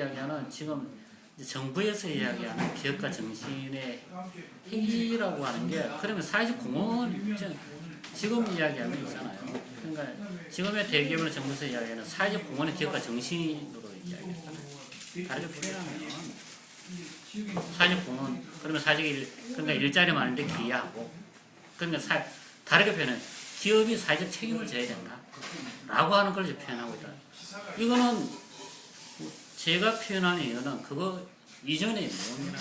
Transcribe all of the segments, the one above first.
이야기하는 지금 정부에서 이야기하는 기업가 정신의 핵이라고 하는 게 그러면 사회적 공헌 지금 이야기하는 있잖아요. 그러니까 지금의 대기업이나 정부에서 이야기하는 사회적 공헌의 기업가 정신으로 이야기했잖아요. 다르게 표현하면 사회적 공헌 그러면 그러니까 일자리 많은데 기여하고 그러니까 다르게 표현해 기업이 사회적 책임을 져야 된다라고 하는 걸 표현하고 있다. 이거는 제가 표현하는 이유는 그거 이전의 내용이라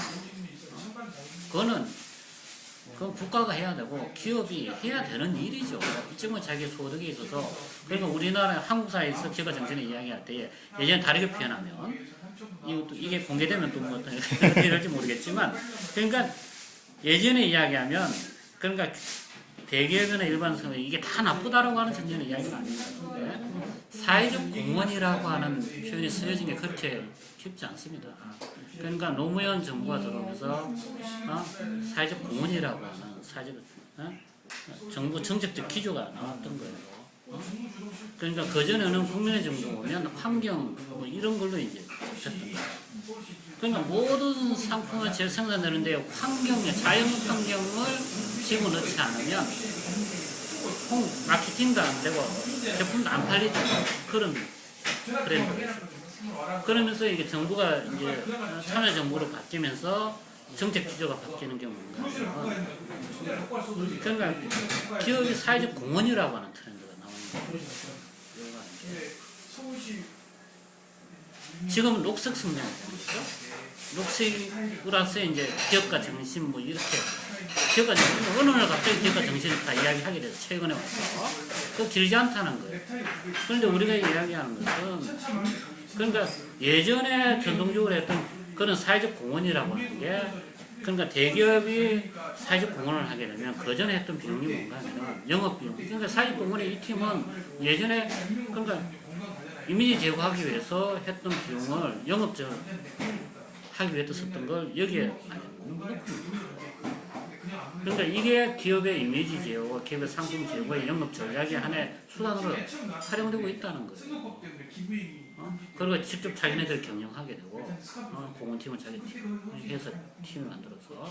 그건 국가가 해야 되고 기업이 해야 되는 일이죠. 지금은 자기 소득에 있어서 그러니까 우리나라 한국 사회에서 기업가 정신을 이야기할 때 예전에 다르게 표현하면 이게 공개되면 또 뭐 어떻게 될지 모르겠지만 그러니까 예전에 이야기하면 그러니까 대기업이나 일반 사회 이게 다 나쁘다라고 하는 전제는 이야기가 아닙니다. 사회적 공헌이라고 하는 표현이 쓰여진 게 그렇게 쉽지 않습니다. 그러니까 노무현 정부가 들어오면서 사회적 공헌이라고 하는 정부 정책적 기조가 나왔던 거예요. 그러니까 그전에는 국민의 정부 오면 환경 뭐 이런 걸로 이제 했던 거예요. 그러니까 모든 상품을 재생산되는데 환경에 자연 환경을 집어넣지 않으면 마케팅도 안 되고 제품도 안 팔리죠. 그런 브랜드가 그러면서 이게 정부가 이제 참여정부로 바뀌면서 정책 기조가 바뀌는 게 뭔가 그러니까 기업이 사회적 공헌이라고 하는 트렌드가 나오는 거예요. 지금 녹색 성장이 되죠. 녹색으로서 이제 기업가 정신 뭐 이렇게 기업가 정신 어느 날 갑자기 기업가 정신을 다 이야기하게 돼서 최근에 와서 그 길지 않다는 거예요. 그런데 우리가 이야기하는 것은 그러니까 예전에 전통적으로 했던 그런 사회적 공헌이라고 하는 게 그러니까 대기업이 사회적 공헌을 하게 되면 그 전에 했던 비용이 뭔가 하면 영업비용. 그러니까 사회적 공헌의 이 팀은 예전에 그러니까 이미지 제고하기 위해서 했던 비용을 영업적 하기 위해서 썼던 걸 여기에 넣고 그러니까 이게 기업의 이미지 제고, 기업의 상품 제고의 영업 전략의 하나의 수단으로 활용되고 있다는 거예요. 그리고 직접 자기네들 경영하게 되고 공헌팀은 자기 팀 해서 팀을 만들어서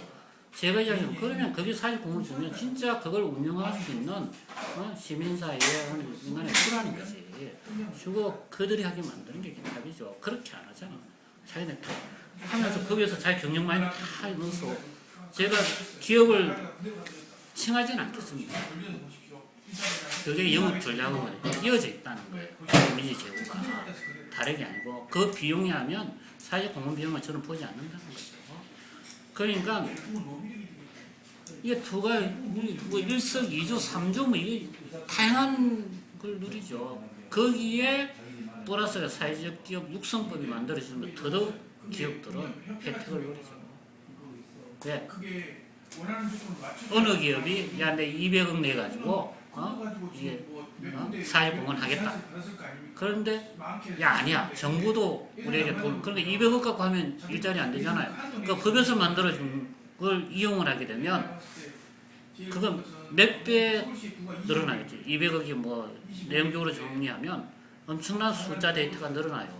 제가 이야기하면 그러면 거기 사회적 공헌을 주면 진짜 그걸 운영할 수 있는 시민사회의 인간의 수라는 거지. 주고 그들이 하게 만드는 게 답이죠. 그렇게 안 하잖아. 자기네 하면서 거기에서 자기 경영 마인드 다 넣어서 제가 기업을 칭하지는 않겠습니다. 그게 영업 전략하고 이어져 있다는 거예요. 이미지 제고가 다른 게 아니고 그 비용이 하면 사회적 공헌 비용을 저는 보지 않는다는 거죠. 그러니까 이게 두가 뭐 일석이조, 삼조 뭐 이게 다양한 걸 누리죠. 거기에 플러스 사회적 기업 육성법이 만들어지면 더더욱 기업들은 혜택을 누리죠. 왜? 어느 기업이 야 내 200억 내 가지고 이게 사회적 공헌 하겠다. 그런데 야 아니야 정부도 우리에게 돈 그러니까 200억 갖고 하면 일자리 안 되잖아요. 그 법에서 만들어준 걸 이용을 하게 되면 그건 몇 배 늘어나겠지. 200억이 뭐 내용적으로 정리하면 엄청난 숫자 데이터가 늘어나요.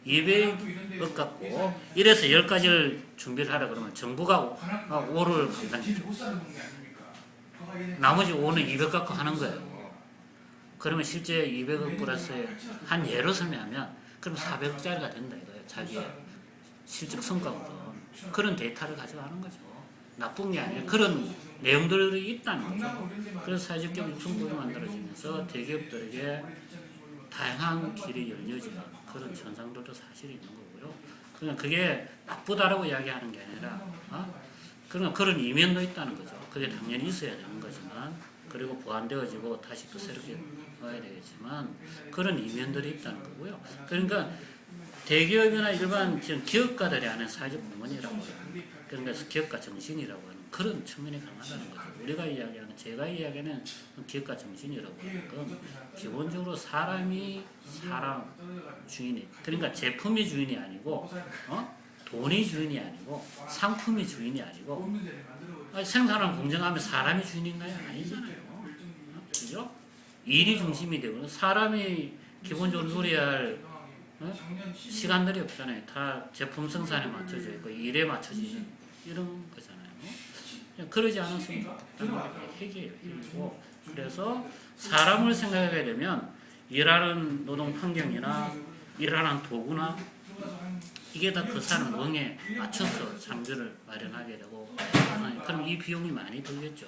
200억 갖고 이래서 10가지를 준비를 하라 그러면 정부가 5를 감당해줘. 나머지 5는 200 갖고 하는 거예요. 그러면 실제 200억 플러스에 한 예로 설명하면 그럼 400억짜리가 된다 이거예요. 자기의 실적 성과거든. 그런 데이터를 가져가는 거죠. 나쁜 게 아니에요. 그런 내용들이 있다는 거죠. 그래서 사회적 기업 육성법이 만들어지면서 대기업들에게 다양한 길이 열려지는 그런 현상들도 사실이 있는 거고요. 그냥 그게 나쁘다라고 이야기하는 게 아니라 그런 이면도 있다는 거죠. 그게 당연히 있어야 되는 거지만 그리고 보완되어지고 다시 또 새롭게 넣어야 되겠지만 그런 이면들이 있다는 거고요. 그러니까 대기업이나 일반 지금 기업가들이 하는 사회적 공헌이라고 하는 그러니까 기업가 정신이라고 하는 그런 측면이 강하다는 거죠. 우리가 이야기하는 제가 이야기하는 기업가 정신이라고 하는 건 기본적으로 사람이 사람 주인이 그러니까 제품이 주인이 아니고 돈이 주인이 아니고 상품이 주인이 아니고 생산하는 공정하면 사람이 주인인가요? 아니잖아요. 그죠? 일이 중심이 되고 사람이 기본적으로 누려야 할 시간들이 없잖아요. 다 제품 생산에 맞춰져 있고 일에 맞춰지는 이런 거잖아요. 그러지 않았으면 좋겠다는 게 핵이에요. 핵이고 그래서 사람을 생각하게 되면 일하는 노동 환경이나 일하는 도구나 이게 다 그 사람 멍에 맞춰서 장비를 마련하게 되고 그럼 이 비용이 많이 들겠죠.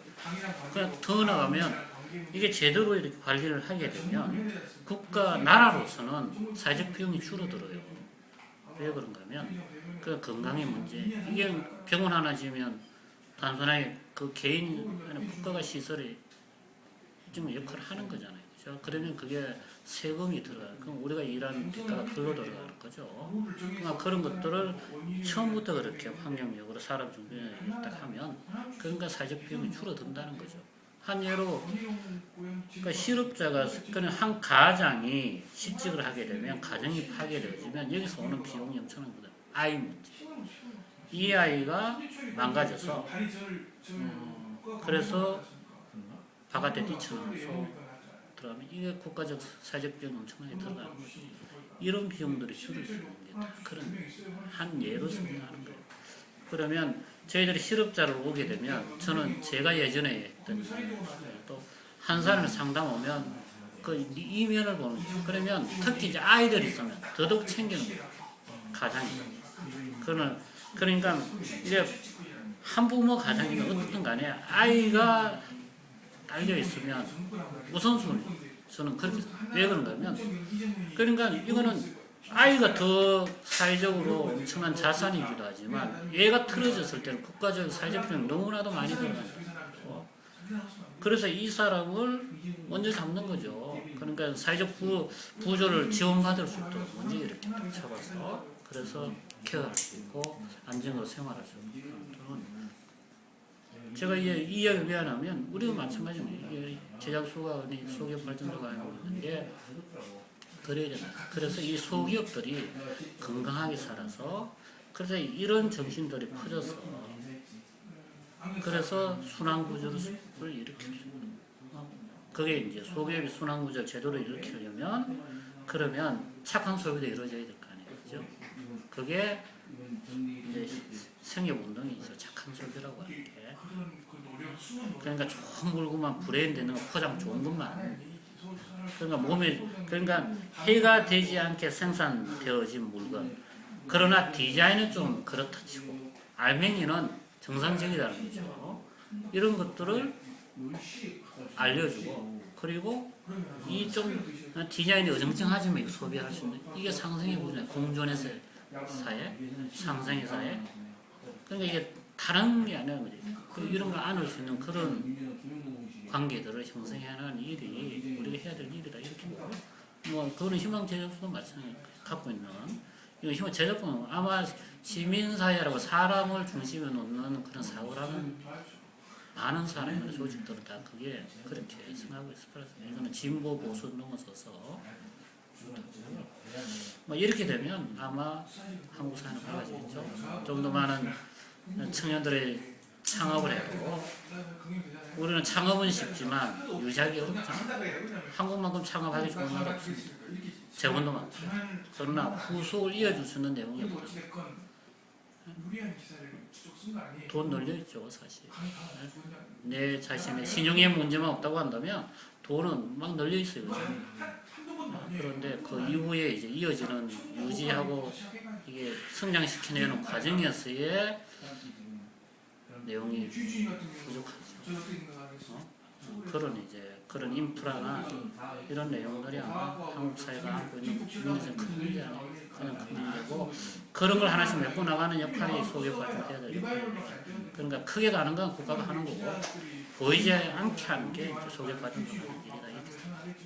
그러니까 더 나가면 이게 제대로 이렇게 관리를 하게 되면 국가 나라로서는 사회적 비용이 줄어들어요. 왜 그런가 하면 그 건강의 문제 이게 병원 하나 지으면 단순하게 그 개인 국가가 시설에 좀 역할을 하는 거잖아요. 그렇죠? 그러면 그게 세금이 들어가요. 그럼 우리가 일하는 대가가 글로 들어가는 거죠. 그러니까 그런 것들을 처음부터 그렇게 환경적으로 사람 준비를 딱 하면 그러니까 사회적 비용이 줄어든다는 거죠. 한 예로 그러니까 실업자가 그냥 한 가장이 실직을 하게 되면 가정이 파괴되어지면 여기서 오는 비용이 엄청난 거다. 아이 문제. 이 아이가 망가져서 그래서 바깥에 뛰쳐나와서 들어가면 이게 국가적 사회적 비용이 엄청나게 들어가는 거지. 이런 비용들이 줄일 수 있는 게 다 그런 한 예로 생각하는 거예요. 그러면 저희들이 실업자를 오게 되면 저는 제가 예전에 했던 또 한 사람을 상담 오면 그 이면을 보는 거죠. 그러면 특히 이제 아이들이 있으면 더더욱 챙기는 거예요. 가장이. 그러니까 이제 한부모 가정이면 어떻든 간에 아이가 딸려 있으면 우선순위 저는 그렇게 왜 그런가 하면 그러니까 이거는 아이가 더 사회적으로 엄청난 자산이기도 하지만 얘가 틀어졌을 때는 국가적 사회적 비용이 너무나도 많이 들어가는 거죠. 그래서 이 사람을 먼저 잡는 거죠. 그러니까 사회적 부조를 지원받을 수 있도록 먼저 이렇게 잡아서 그래서 케어할 수 있고 안정으로 생활할 수 있도록 제가 이 이야기를 왜 하냐면 우리도 마찬가지입니다. 제작소가 소기업 발전소가 있는데 그래야 되나. 그래서 이 소기업들이 건강하게 살아서 그래서 이런 정신들이 퍼져서 그래서 순환구조를 일으킬 수 있는 그게 이제 소기업이 순환구조 제도를 일으키려면 그러면 착한 소비도 이루어져야 될 거 아니에요. 그죠? 그게 이제 생협운동이죠. 착한 소비라고 하는 게. 그러니까 좋은 물건만 브랜드는 포장 좋은 것만 그러니까 몸에 그러니까 해가 되지 않게 생산되어진 물건 그러나 디자인은 좀 그렇다 치고 알맹이는 정상적이라는 거죠. 이런 것들을 알려주고 그리고 이 좀 디자인이 어정쩡하지만 소비할 수 있는 이게 상생의 구조예요. 공존의 사회, 상생의 사회. 그러니까 이게 다른 게 아니라 이런 걸 안을 수 있는 그런 관계들을 형성해내는 일이 우리가 해야 될 일이다 이렇게 보고 뭐 그거는 희망 제작소도 마찬가지 갖고 있는 이거 희망 제작소는 아마 시민사회라고 사람을 중심에 놓는 그런 사고라는 많은 사람이나 조직들은 다 그게 그렇게 생각하고 있을 거라서 이거는 진보 보수 넘어서서 뭐 이렇게 되면 아마 한국 사회는 밝아지겠죠. 좀 더 많은 청년들의 창업을 해도 우리는 창업은 쉽지만 유지하기 어렵잖아요. 한국만큼 창업하기 좋은 나라 없습니다. 재원도 많고 그러나 후속을 이어줄 수 있는 내용이 없거든요. 돈 널려있죠 사실. 내 자신의 신용의 문제만 없다고 한다면 돈은 막 널려있어요. 그런데 그 이후에 이제 이어지는 유지하고 이게 성장시켜내는 과정에서의 내용이 부족하죠. 그런 인프라나 이런 내용들이 아마 한국 사회가 안고 있는 문제는 큰 문제 아니에요. 그냥 큰 문제고 그런 걸 하나씩 메꿔 나가는 역할이 소기업가 좀 해야 돼요. 그러니까 크게 가는 건 국가가 하는 거고 보이지 않게 하는 게 소기업가 좀 하는 일이다. 이렇게